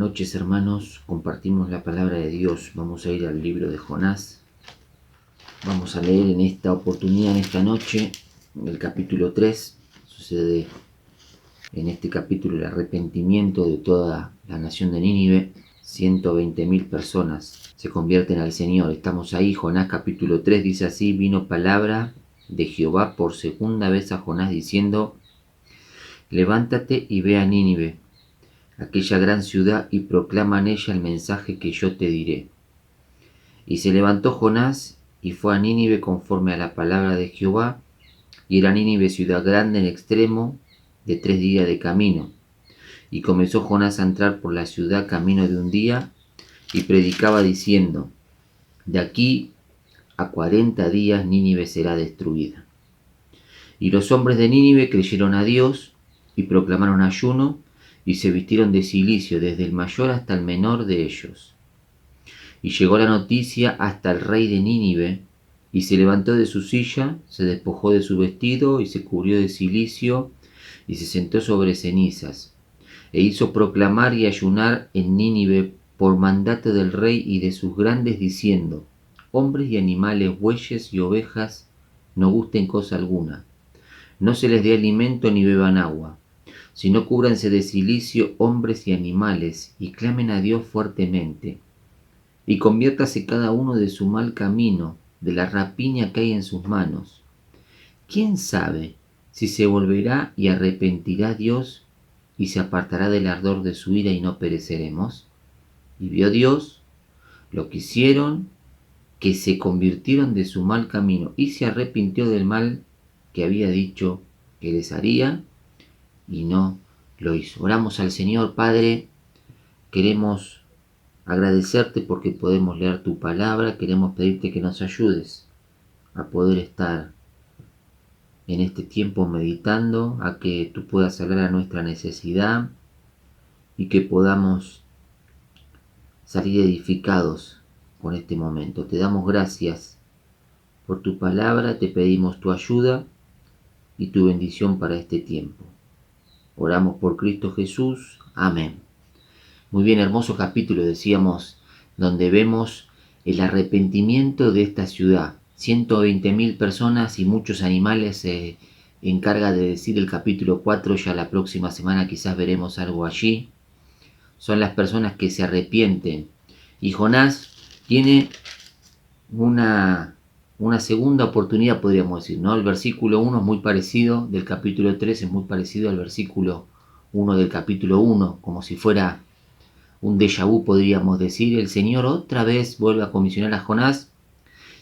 noches, hermanos. Compartimos la palabra de Dios. Vamos a ir al libro de Jonás. Vamos a leer en esta oportunidad, en esta noche, el capítulo 3. Sucede en este capítulo el arrepentimiento de toda la nación de Nínive. 120.000 personas se convierten al Señor. Estamos ahí, Jonás capítulo 3 dice así: vino palabra de Jehová por segunda vez a Jonás diciendo: levántate y ve a Nínive, aquella gran ciudad, y proclama en ella el mensaje que yo te diré. Y se levantó Jonás y fue a Nínive conforme a la palabra de Jehová, y era Nínive ciudad grande en extremo, de 3 días de camino. Y comenzó Jonás a entrar por la ciudad camino de un día, y predicaba diciendo: de aquí a 40 días Nínive será destruida. Y los hombres de Nínive creyeron a Dios, y proclamaron ayuno, y se vistieron de cilicio, desde el mayor hasta el menor de ellos. Y llegó la noticia hasta el rey de Nínive, y se levantó de su silla, se despojó de su vestido, y se cubrió de cilicio, y se sentó sobre cenizas. E hizo proclamar y ayunar en Nínive por mandato del rey y de sus grandes, diciendo: hombres y animales, bueyes y ovejas, no gusten cosa alguna, no se les dé alimento ni beban agua, sino cúbranse de cilicio hombres y animales, y clamen a Dios fuertemente, y conviértase cada uno de su mal camino, de la rapiña que hay en sus manos. ¿Quién sabe si se volverá y arrepentirá Dios, y se apartará del ardor de su ira, y no pereceremos? Y vio Dios lo que hicieron, que se convirtieron de su mal camino, y se arrepintió del mal que había dicho que les haría, y no lo hizo. Oramos al Señor. Padre, queremos agradecerte porque podemos leer tu palabra. Queremos pedirte que nos ayudes a poder estar en este tiempo meditando, a que tú puedas hablar a nuestra necesidad y que podamos salir edificados con este momento. Te damos gracias por tu palabra, te pedimos tu ayuda y tu bendición para este tiempo. Oramos por Cristo Jesús. Amén. Muy bien, hermoso capítulo, decíamos, donde vemos el arrepentimiento de esta ciudad. 120.000 personas y muchos animales se encarga de decir el capítulo 4, ya la próxima semana quizás veremos algo allí. Son las personas que se arrepienten. Y Jonás tiene una segunda oportunidad, podríamos decir, ¿no? El versículo 1 es muy parecido, del capítulo 3 es muy parecido al versículo 1 del capítulo 1, como si fuera un déjà vu, podríamos decir. El Señor otra vez vuelve a comisionar a Jonás,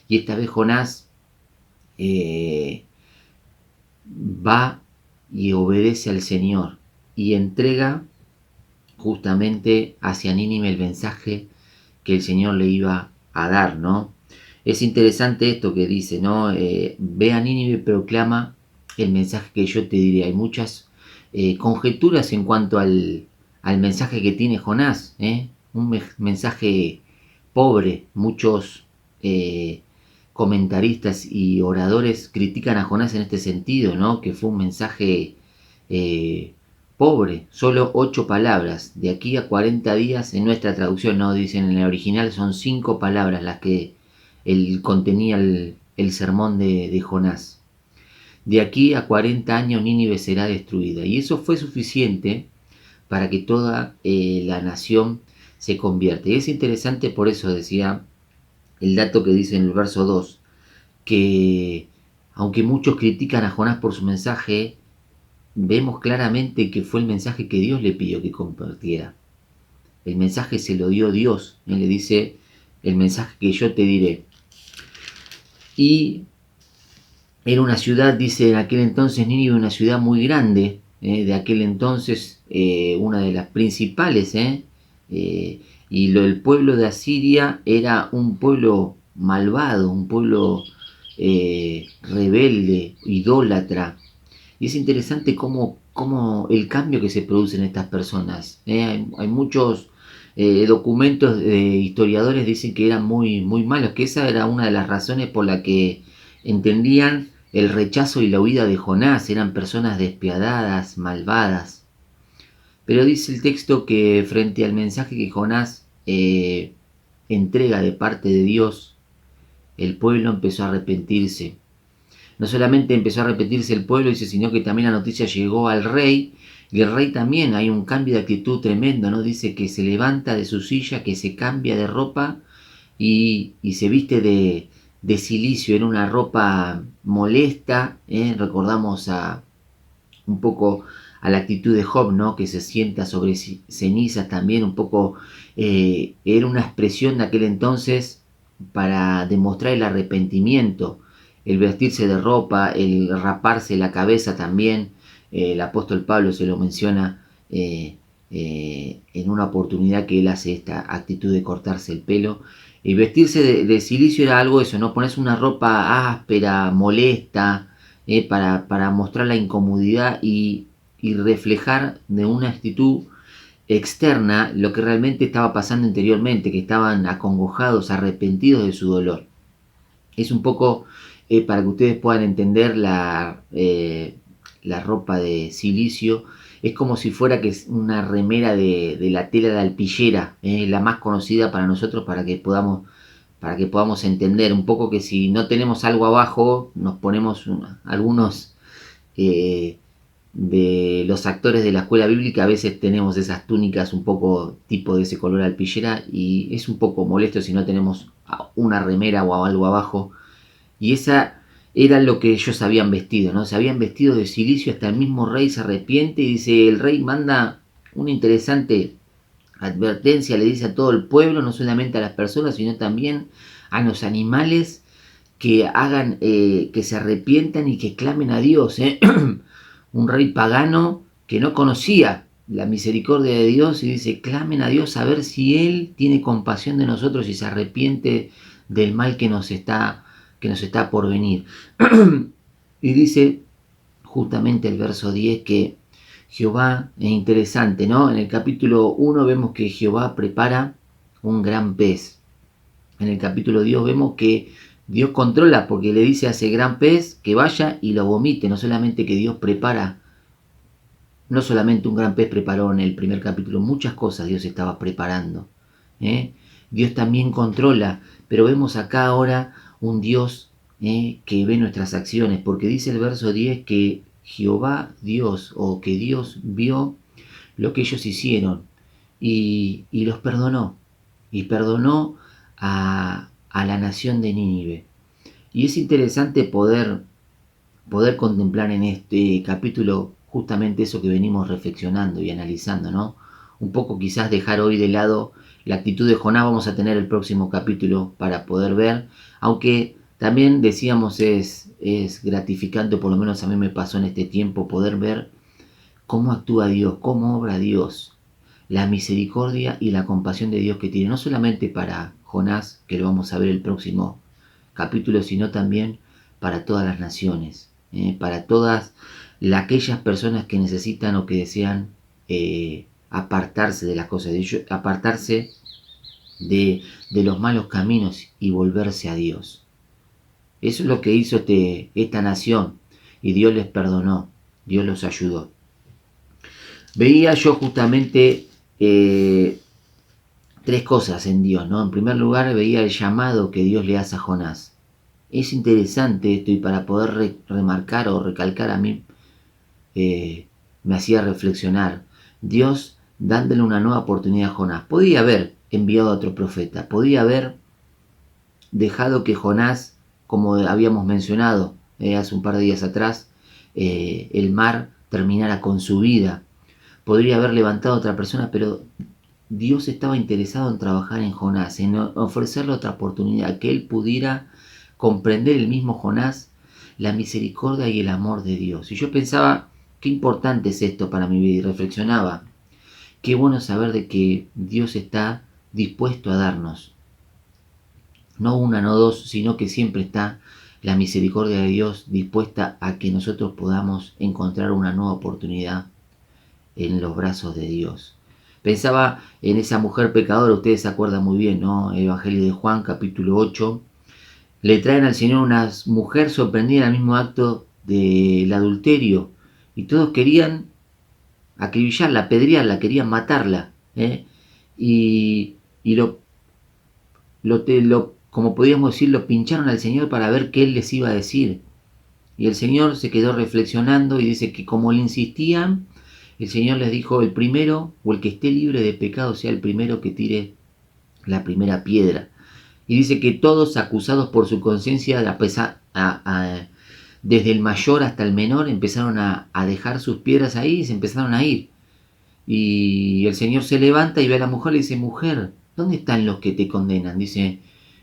y esta vez Jonás va y obedece al Señor, y entrega justamente hacia Nínive el mensaje que el Señor le iba a dar, ¿no? Es interesante esto que dice, ¿no? Ve a Nínive y proclama el mensaje que yo te diré. Hay muchas conjeturas en cuanto al mensaje que tiene Jonás, un mensaje pobre. Muchos comentaristas y oradores critican a Jonás en este sentido, ¿no? Que fue un mensaje pobre, solo 8 palabras, de aquí a 40 días. En nuestra traducción no dicen, en el original son 5 palabras las que contenía el sermón de Jonás. De aquí a 40 años Nínive será destruida. Y eso fue suficiente para que toda la nación se convierta. Y es interesante, por eso decía el dato que dice en el verso 2, que aunque muchos critican a Jonás por su mensaje, vemos claramente que fue el mensaje que Dios le pidió que compartiera. El mensaje se lo dio Dios. Él le dice: el mensaje que yo te diré. Y era una ciudad, dice en aquel entonces, Nínive, una ciudad muy grande, de aquel entonces, una de las principales, y el pueblo de Asiria era un pueblo malvado, un pueblo rebelde, idólatra. Y es interesante cómo el cambio que se produce en estas personas. Hay muchos documentos de historiadores dicen que eran muy, muy malos, que esa era una de las razones por la que entendían el rechazo y la huida de Jonás. Eran personas despiadadas, malvadas. Pero dice el texto que frente al mensaje que Jonás entrega de parte de Dios, el pueblo empezó a arrepentirse. No solamente empezó a arrepentirse el pueblo, dice, sino que también la noticia llegó al rey, y el rey también, hay un cambio de actitud tremendo, ¿no? Dice que se levanta de su silla, que se cambia de ropa y se viste de cilicio, en una ropa molesta, recordamos un poco a la actitud de Job, ¿no? Que se sienta sobre cenizas también, un poco era una expresión de aquel entonces para demostrar el arrepentimiento, el vestirse de ropa, el raparse la cabeza también. El apóstol Pablo se lo menciona en una oportunidad que él hace esta actitud de cortarse el pelo. Y vestirse de cilicio era algo eso, ¿no? Ponerse una ropa áspera, molesta, para mostrar la incomodidad y reflejar de una actitud externa lo que realmente estaba pasando interiormente, que estaban acongojados, arrepentidos de su dolor. Es un poco para que ustedes puedan entender la ropa de silicio. Es como si fuera que es una remera de la tela de alpillera, la más conocida para nosotros, para que podamos entender un poco que si no tenemos algo abajo, nos ponemos algunos de los actores de la escuela bíblica, a veces tenemos esas túnicas un poco tipo de ese color alpillera y es un poco molesto si no tenemos una remera o algo abajo. Y esa era lo que ellos habían vestido, ¿no? Se habían vestido de cilicio, hasta el mismo rey se arrepiente y dice, el rey manda una interesante advertencia, le dice a todo el pueblo, no solamente a las personas, sino también a los animales, que hagan, que se arrepientan y que clamen a Dios. Un rey pagano que no conocía la misericordia de Dios y dice, clamen a Dios a ver si Él tiene compasión de nosotros y se arrepiente del mal que nos está por venir. Y dice justamente el verso 10 que Jehová, es interesante, ¿no? En el capítulo 1 vemos que Jehová prepara un gran pez. En el capítulo 2 vemos que Dios controla porque le dice a ese gran pez que vaya y lo vomite. No solamente que Dios prepara, no solamente un gran pez preparó en el primer capítulo, muchas cosas Dios estaba preparando. Dios también controla, pero vemos acá ahora un Dios que ve nuestras acciones, porque dice el verso 10 que Jehová Dios, o que Dios vio lo que ellos hicieron y los perdonó, y perdonó a la nación de Nínive. Y es interesante poder contemplar en este capítulo justamente eso que venimos reflexionando y analizando, ¿no? Un poco quizás dejar hoy de lado la actitud de Jonás. Vamos a tener el próximo capítulo para poder ver, aunque también decíamos es gratificante, por lo menos a mí me pasó en este tiempo, poder ver cómo actúa Dios, cómo obra Dios, la misericordia y la compasión de Dios que tiene, no solamente para Jonás, que lo vamos a ver el próximo capítulo, sino también para todas las naciones, para todas aquellas personas que necesitan o que desean apartarse de las cosas de Dios, apartarse de los malos caminos y volverse a Dios. Eso es lo que hizo esta nación, y Dios les perdonó, Dios los ayudó. Veía yo justamente tres cosas en Dios, ¿no? En primer lugar, veía el llamado que Dios le hace a Jonás. Es interesante esto, y para poder remarcar o recalcar a mí, me hacía reflexionar. Dios dándole una nueva oportunidad a Jonás. Podía haber enviado a otro profeta, podía haber dejado que Jonás, como habíamos mencionado hace un par de días atrás, el mar terminara con su vida. Podría haber levantado a otra persona, pero Dios estaba interesado en trabajar en Jonás, en ofrecerle otra oportunidad, que él pudiera comprender, el mismo Jonás, la misericordia y el amor de Dios. Y yo pensaba, qué importante es esto para mi vida, y reflexionaba, qué bueno saber de que Dios está dispuesto a darnos, no una, no dos, sino que siempre está la misericordia de Dios dispuesta a que nosotros podamos encontrar una nueva oportunidad en los brazos de Dios. Pensaba en esa mujer pecadora, ustedes se acuerdan muy bien, ¿no? Evangelio de Juan, capítulo 8. Le traen al Señor una mujer sorprendida en el mismo acto del adulterio, y todos querían acribillarla, apedrearla, querían matarla. Y como podríamos decir, lo pincharon al Señor para ver qué Él les iba a decir. Y el Señor se quedó reflexionando y dice que como le insistían, el Señor les dijo, el primero o el que esté libre de pecado sea el primero que tire la primera piedra. Y dice que todos acusados por su conciencia, desde el mayor hasta el menor, empezaron a dejar sus piedras ahí y se empezaron a ir. Y el Señor se levanta y ve a la mujer y le dice, mujer, ¿dónde están los que te condenan? Dice,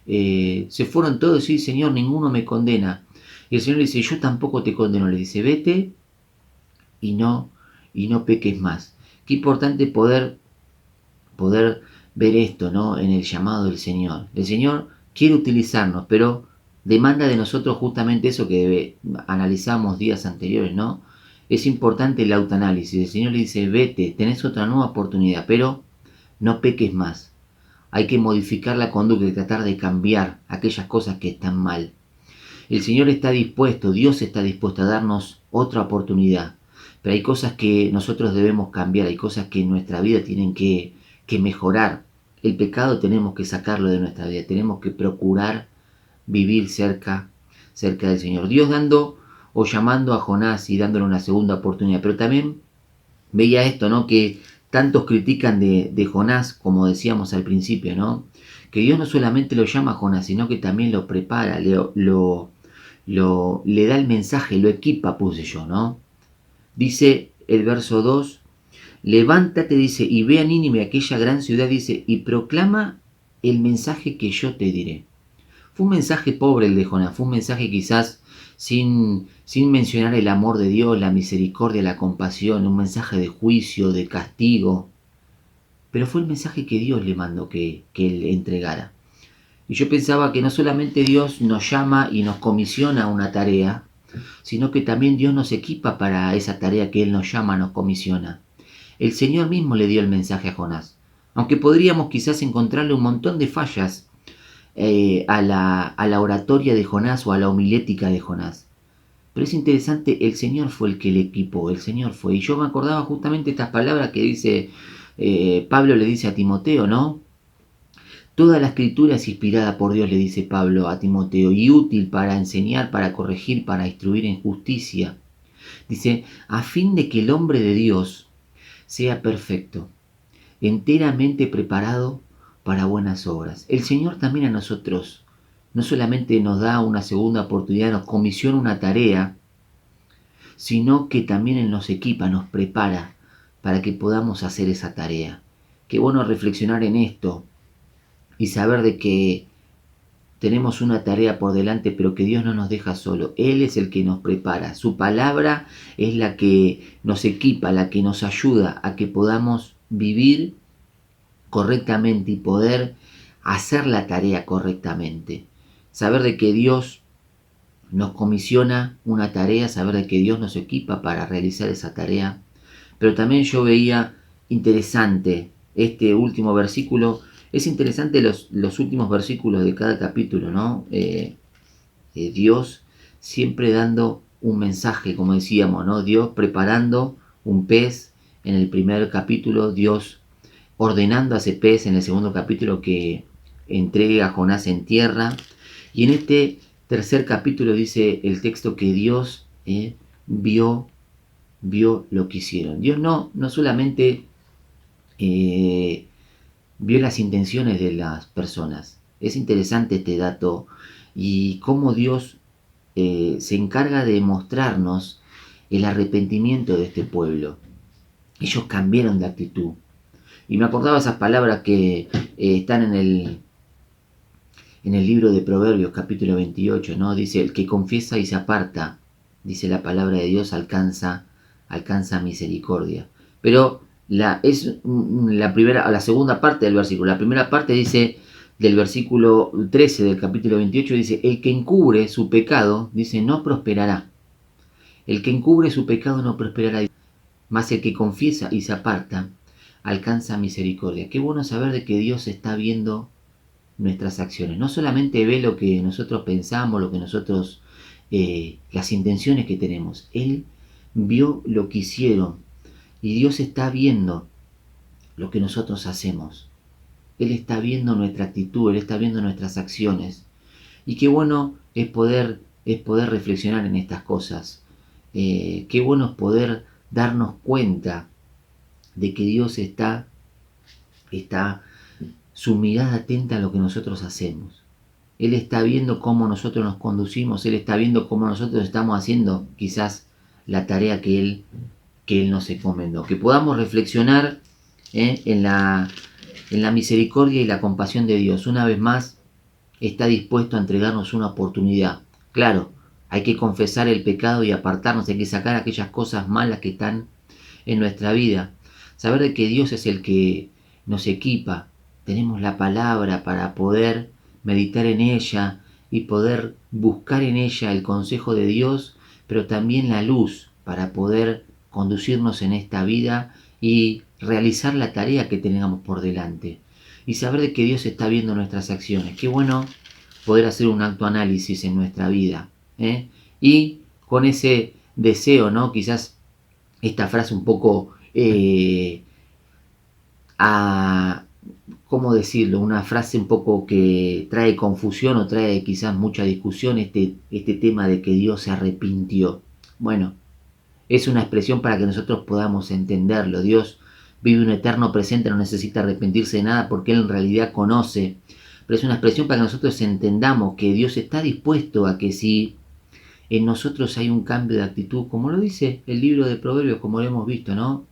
se fueron todos, sí, Señor, ninguno me condena. Y el Señor le dice, yo tampoco te condeno. Le dice, vete y no peques más. Qué importante poder ver esto, ¿no? En el llamado del Señor. El Señor quiere utilizarnos, pero demanda de nosotros justamente eso que analizamos días anteriores, ¿no? Es importante el autoanálisis. El Señor le dice, vete, tenés otra nueva oportunidad, pero no peques más. Hay que modificar la conducta y tratar de cambiar aquellas cosas que están mal. El Señor está dispuesto, Dios está dispuesto a darnos otra oportunidad. Pero hay cosas que nosotros debemos cambiar, hay cosas que en nuestra vida tienen que mejorar. El pecado tenemos que sacarlo de nuestra vida, tenemos que procurar vivir cerca del Señor. Dios dando o llamando a Jonás y dándole una segunda oportunidad. Pero también veía esto, ¿no? Que tantos critican de Jonás, como decíamos al principio, ¿no? Que Dios no solamente lo llama a Jonás, sino que también lo prepara, le da el mensaje, lo equipa, puse yo, ¿no? Dice el verso 2, levántate, dice, y ve a Nínive, aquella gran ciudad, dice, y proclama el mensaje que yo te diré. Fue un mensaje pobre el de Jonás, fue un mensaje quizás sin mencionar el amor de Dios, la misericordia, la compasión, un mensaje de juicio, de castigo. Pero fue el mensaje que Dios le mandó que él entregara. Y yo pensaba que no solamente Dios nos llama y nos comisiona una tarea, sino que también Dios nos equipa para esa tarea que Él nos llama, nos comisiona. El Señor mismo le dio el mensaje a Jonás, aunque podríamos quizás encontrarle un montón de fallas a la oratoria de Jonás o a la homilética de Jonás. Pero es interesante, el Señor fue el que le equipó, el Señor fue. Y yo me acordaba justamente estas palabras que dice Pablo le dice a Timoteo, ¿no? Toda la escritura es inspirada por Dios, le dice Pablo a Timoteo, y útil para enseñar, para corregir, para instruir en justicia. Dice, a fin de que el hombre de Dios sea perfecto, enteramente preparado para buenas obras. El Señor también a nosotros no solamente nos da una segunda oportunidad, nos comisiona una tarea, sino que también Él nos equipa, nos prepara para que podamos hacer esa tarea. Qué bueno reflexionar en esto y saber de que tenemos una tarea por delante, pero que Dios no nos deja solo. Él es el que nos prepara. Su palabra es la que nos equipa, la que nos ayuda a que podamos vivir correctamente y poder hacer la tarea correctamente. Saber de que Dios nos comisiona una tarea, saber de que Dios nos equipa para realizar esa tarea. Pero también yo veía interesante este último versículo. Es interesante los últimos versículos de cada capítulo, ¿no? Dios siempre dando un mensaje, como decíamos, ¿no? Dios preparando un pez en el primer capítulo, Dios ordenando a ese pez en el segundo capítulo que entregue a Jonás en tierra. Y en este tercer capítulo dice el texto que Dios vio lo que hicieron. Dios no solamente vio las intenciones de las personas. Es interesante este dato y cómo Dios se encarga de mostrarnos el arrepentimiento de este pueblo. Ellos cambiaron de actitud. Y me acordaba esas palabras que están en el libro de Proverbios, capítulo 28, ¿no? Dice, el que confiesa y se aparta, dice la palabra de Dios, alcanza misericordia. Pero la segunda parte del versículo. La primera parte dice, del versículo 13 del capítulo 28, dice, el que encubre su pecado, dice, no prosperará. El que encubre su pecado no prosperará, mas el que confiesa y se aparta, alcanza misericordia. Qué bueno saber de que Dios está viendo nuestras acciones. No solamente ve lo que nosotros pensamos, lo que nosotros, las intenciones que tenemos. Él vio lo que hicieron Y Dios está viendo lo que nosotros hacemos. Él está viendo nuestra actitud, Él está viendo nuestras acciones. Y qué bueno es poder reflexionar en estas cosas. Qué bueno es poder darnos cuenta de que Dios está su mirada atenta a lo que nosotros hacemos. Él está viendo cómo nosotros nos conducimos, Él está viendo cómo nosotros estamos haciendo quizás la tarea que Él nos encomendó. Que podamos reflexionar en la misericordia y la compasión de Dios. Una vez más, está dispuesto a entregarnos una oportunidad. Claro, hay que confesar el pecado y apartarnos, hay que sacar aquellas cosas malas que están en nuestra vida. Saber de que Dios es el que nos equipa. Tenemos la palabra para poder meditar en ella y poder buscar en ella el consejo de Dios, pero también la luz para poder conducirnos en esta vida y realizar la tarea que tengamos por delante. Y saber de que Dios está viendo nuestras acciones. Qué bueno poder hacer un autoanálisis en nuestra vida. Y con ese deseo, ¿no? Quizás esta frase un poco, ¿cómo decirlo? Una frase un poco que trae confusión o trae quizás mucha discusión, este tema de que Dios se arrepintió. Bueno, es una expresión para que nosotros podamos entenderlo. Dios vive un eterno presente, no necesita arrepentirse de nada porque Él en realidad conoce. Pero es una expresión para que nosotros entendamos que Dios está dispuesto a que si en nosotros hay un cambio de actitud, como lo dice el libro de Proverbios, como lo hemos visto, ¿no?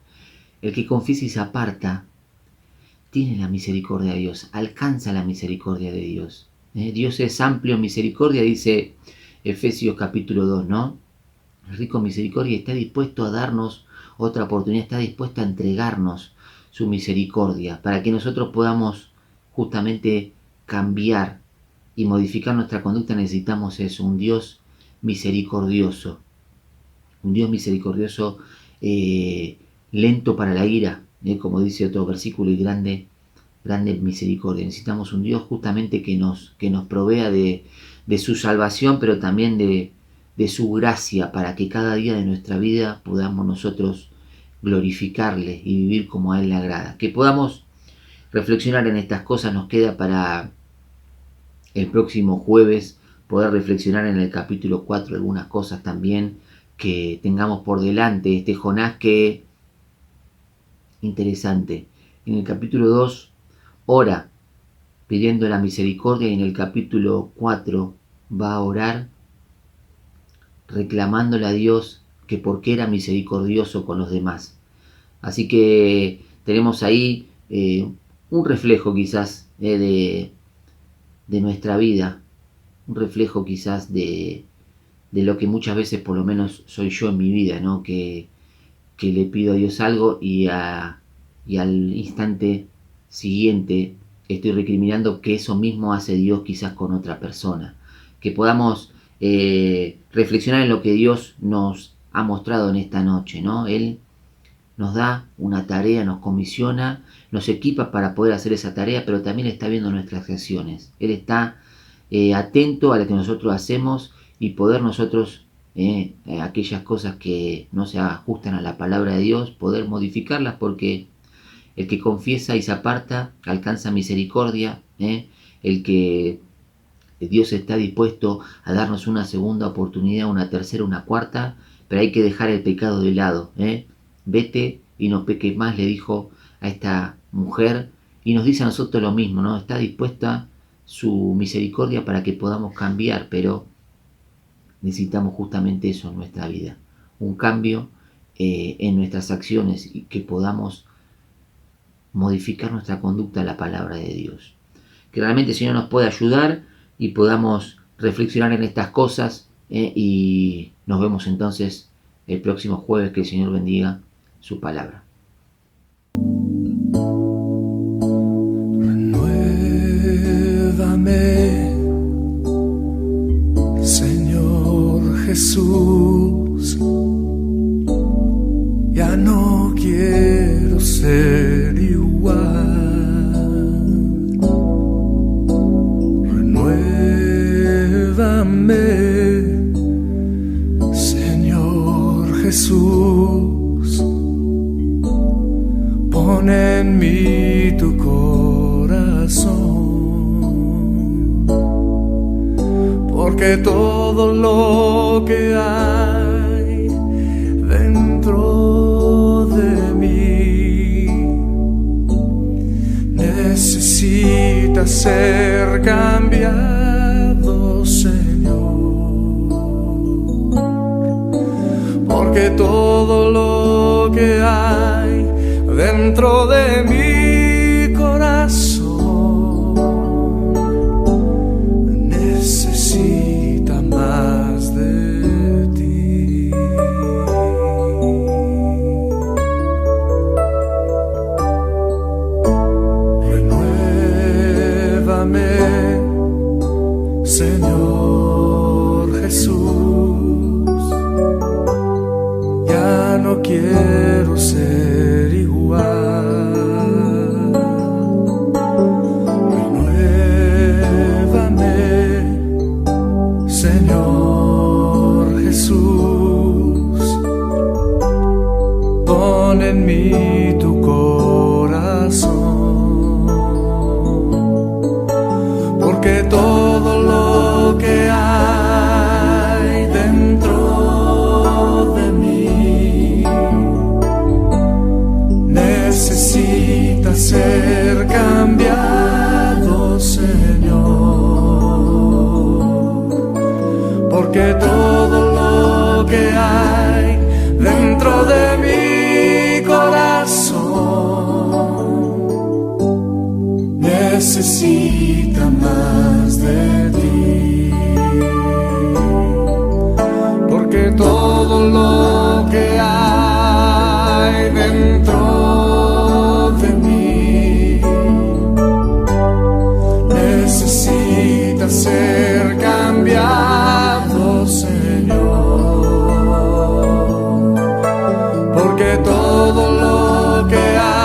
El que confiesa y se aparta, tiene la misericordia de Dios, alcanza la misericordia de Dios. Dios es amplio en misericordia, dice Efesios capítulo 2, ¿no? El rico en misericordia está dispuesto a darnos otra oportunidad, está dispuesto a entregarnos su misericordia, para que nosotros podamos justamente cambiar y modificar nuestra conducta. Necesitamos eso, un Dios misericordioso, lento para la ira, como dice otro versículo, y grande misericordia. Necesitamos un Dios justamente que nos provea de su salvación, pero también de su gracia, para que cada día de nuestra vida podamos nosotros glorificarle y vivir como a Él le agrada. Que podamos reflexionar en estas cosas. Nos queda para el próximo jueves poder reflexionar en el capítulo 4 algunas cosas también que tengamos por delante. Este Jonás, que interesante, en el capítulo 2 ora pidiendo la misericordia, y en el capítulo 4 va a orar reclamándole a Dios que porque era misericordioso con los demás. Así que tenemos ahí un reflejo quizás de nuestra vida, un reflejo quizás de lo que muchas veces, por lo menos soy yo en mi vida, ¿no? Que le pido a Dios algo y al instante siguiente estoy recriminando que eso mismo hace Dios quizás con otra persona. Que podamos reflexionar en lo que Dios nos ha mostrado en esta noche, ¿no? Él nos da una tarea, nos comisiona, nos equipa para poder hacer esa tarea, pero también está viendo nuestras acciones. Él está atento a lo que nosotros hacemos y poder nosotros, aquellas cosas que no se ajustan a la palabra de Dios, poder modificarlas, porque el que confiesa y se aparta alcanza misericordia. El que Dios está dispuesto a darnos una segunda oportunidad, una tercera, una cuarta, pero hay que dejar el pecado de lado. Vete y no peques más, le dijo a esta mujer, y nos dice a nosotros lo mismo, ¿no? Está dispuesta su misericordia para que podamos cambiar, pero necesitamos justamente eso en nuestra vida, un cambio en nuestras acciones, y que podamos modificar nuestra conducta a la palabra de Dios. Que realmente el Señor nos pueda ayudar y podamos reflexionar en estas cosas, y nos vemos entonces el próximo jueves. Que el Señor bendiga su palabra. Renuévame, Señor Jesús, ya no quiero ser igual. Renuévame, Señor Jesús, en mí tu corazón, porque todo lo que hay dentro de mí necesita ser cambiado, Señor, porque todo lo que hay dentro de mi corazón necesita más de ti. Renuévame, Señor Jesús, ya no quiero ser igual. Renuévame, Señor Jesús, pon en mí tu corazón, porque todo lo que hay dentro de mí necesita ser cambiado, Señor, porque todo lo que hay dentro de mi corazón necesita más de ti, porque todo lo que hay dentro de mí necesita ser cambiado, Señor, porque todo lo que hay